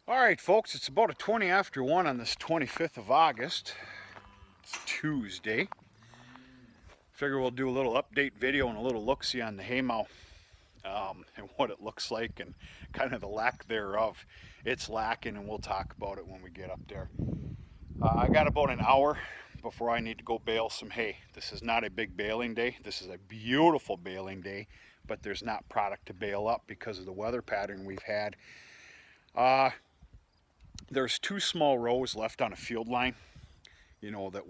All right, folks, it's about a 20 after 1 on this 25th of August. It's Tuesday. Figure we'll do a little update video and a little look-see on the haymow and what it looks like and kind of the lack thereof. It's lacking, and we'll talk about it when we get up there. I got about an hour before I need to go bale some hay. This is not a big baling day. This is a beautiful baling day, but there's not product to bale up because of the weather pattern we've had. There's two small rows left on a field line, you know, that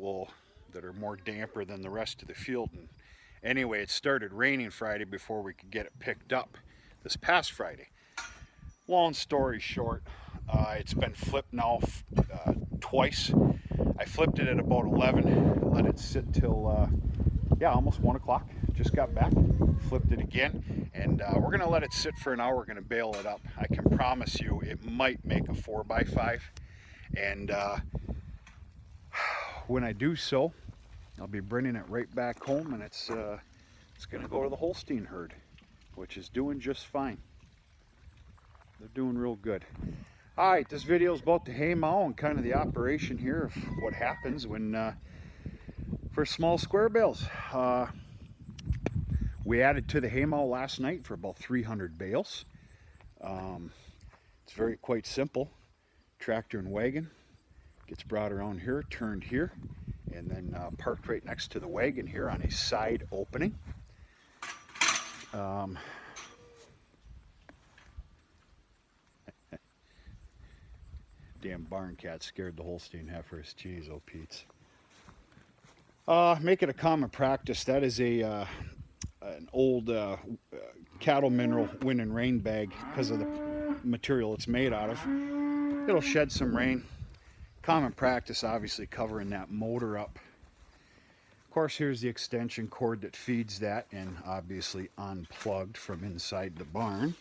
are more damper than the rest of the field. And anyway, it started raining Friday before we could get it picked up this past Friday. Long story short, it's been flipped now twice. I flipped it at about 11, let it sit till almost 1 o'clock. Just got back, flipped it again, and we're gonna let it sit for an hour. We're gonna bale it up. I can promise you it might make a 4x5, and when I do so, I'll be bringing it right back home, and it's gonna go to the Holstein herd, which is doing just fine. They're doing real good. All right, this video is about the haymow and kind of the operation here of what happens when for small square bales. We added to the haymow last night for about 300 bales. It's quite simple. Tractor and wagon gets brought around here, turned here, and then parked right next to the wagon here on a side opening. Damn barn cat scared the Holstein heifers. Jeez, oh Pete's. Make it a common practice. That is an old cattle mineral wind and rain bag because of the material it's made out of. It'll shed some rain. Common practice, obviously, covering that motor up. Of course, here's the extension cord that feeds that, and obviously unplugged from inside the barn.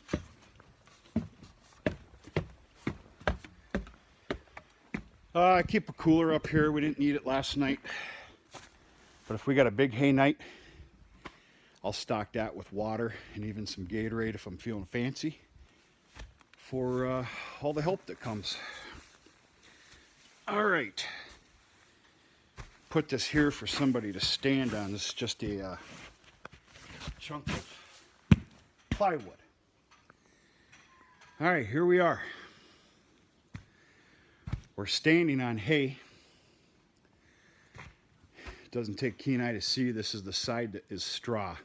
I keep a cooler up here. We didn't need it last night, but if we got a big hay night, I'll stock that with water and even some Gatorade if I'm feeling fancy for all the help that comes. All right, put this here for somebody to stand on. This is just a chunk of plywood. All right, here we are. We're standing on hay. It doesn't take keen eye to see. This is the side that is straw.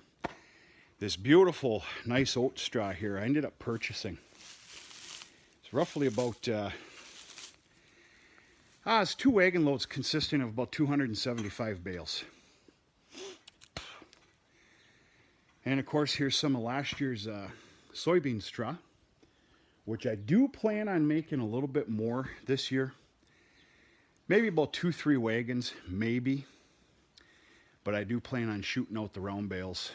This beautiful, nice oat straw here, I ended up purchasing. It's roughly about, it's 2 wagon loads consisting of about 275 bales. And of course, here's some of last year's soybean straw, which I do plan on making a little bit more this year. Maybe about 2-3 wagons, maybe. But I do plan on shooting out the round bales.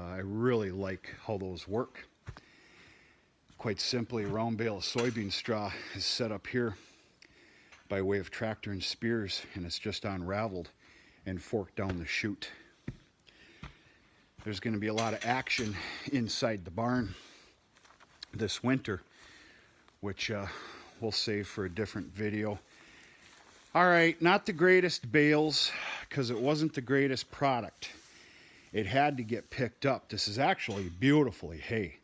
I really like how those work. Quite simply, a round bale of soybean straw is set up here by way of tractor and spears, and it's just unraveled and forked down the chute. There's going to be a lot of action inside the barn this winter, which we'll save for a different video. All right, not the greatest bales because it wasn't the greatest product. It had to get picked up. This is actually beautifully hay.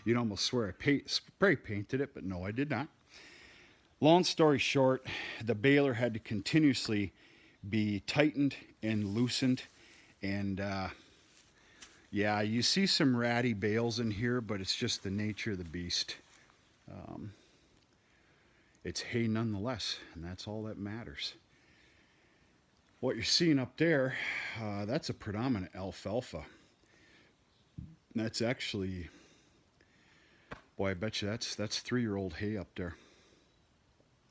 You'd almost swear I spray painted it, but no, I did not. Long story short, the baler had to continuously be tightened and loosened. And yeah, you see some ratty bales in here, but it's just the nature of the beast. It's hay nonetheless, and that's all that matters. What you're seeing up there, that's a predominant alfalfa. That's actually, boy, I bet you that's 3-year-old hay up there.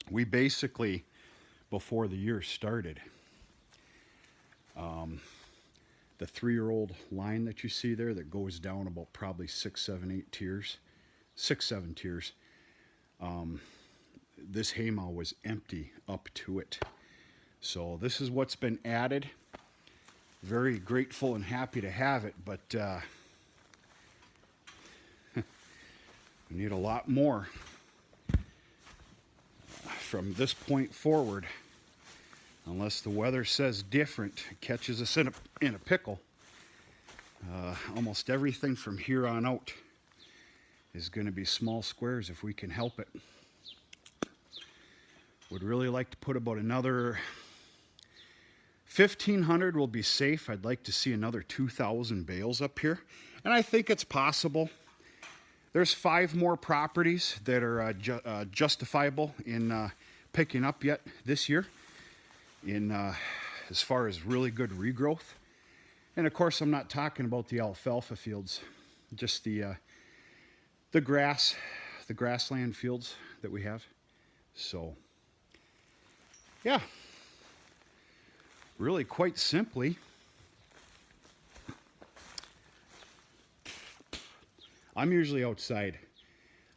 We basically, before the year started, the 3-year-old line that you see there that goes down about probably 6, 7, 8 tiers, 6, 7 tiers, this haymow was empty up to it. So this is what's been added. Very grateful and happy to have it, but we need a lot more. from this point forward, unless the weather says different, catches us in a pickle. Almost everything from here on out is going to be small squares if we can help it. Would really like to put about another 1,500 will be safe. I'd like to see another 2,000 bales up here, and I think it's possible. There's 5 more properties that are justifiable in picking up yet this year in as far as really good regrowth. And of course, I'm not talking about the alfalfa fields, just the grassland fields that we have. So, yeah, really quite simply, I'm usually outside.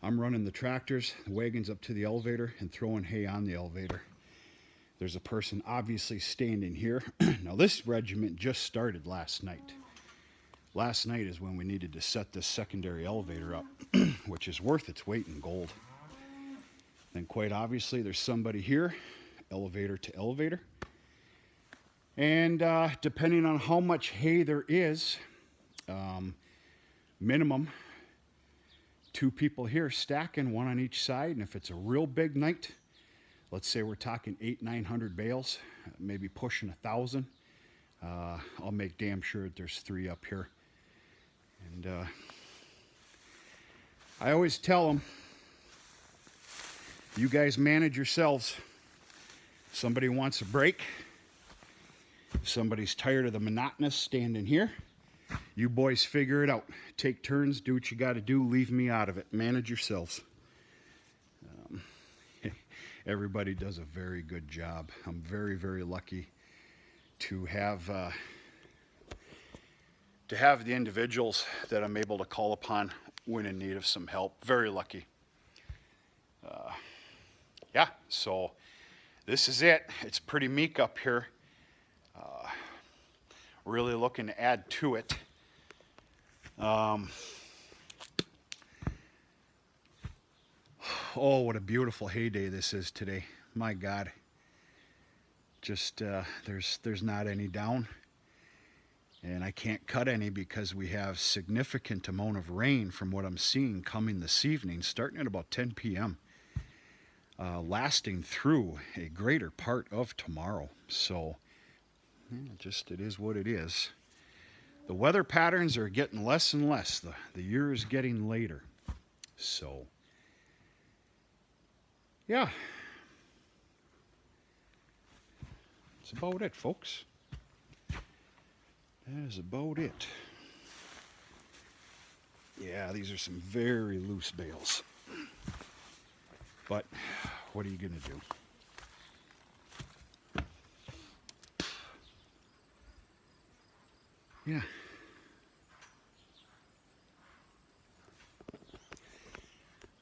I'm running the tractors, the wagons up to the elevator and throwing hay on the elevator. There's a person obviously standing here. Now this regiment just started last night. Last night is when we needed to set this secondary elevator up, which is worth its weight in gold. Then quite obviously there's somebody here, elevator to elevator. And depending on how much hay there is, minimum 2 people here stacking, 1 on each side. And if it's a real big night, let's say we're talking 800-900 bales, maybe pushing 1,000. I'll make damn sure that there's 3 up here. And I always tell them, you guys manage yourselves. If somebody wants a break, if somebody's tired of the monotonous standing here, you boys figure it out. Take turns, do what you got to do, leave me out of it. Manage yourselves. Everybody does a very good job. I'm very, very lucky to have the individuals that I'm able to call upon when in need of some help. Very lucky. Yeah, so this is it. It's pretty meek up here. Really looking to add to it. Oh, what a beautiful hay day this is today. My God. Just, there's not any down. And I can't cut any because we have significant amount of rain from what I'm seeing coming this evening, starting at about 10 p.m., lasting through a greater part of tomorrow. So, just it is what it is. The weather patterns are getting less and less. The year is getting later. So, yeah. That's about it, folks. That is about it. Yeah, these are some very loose bales. But what are you going to do? Yeah.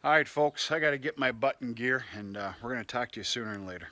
All right, folks, I got to get my butt in gear, and we're going to talk to you sooner and later.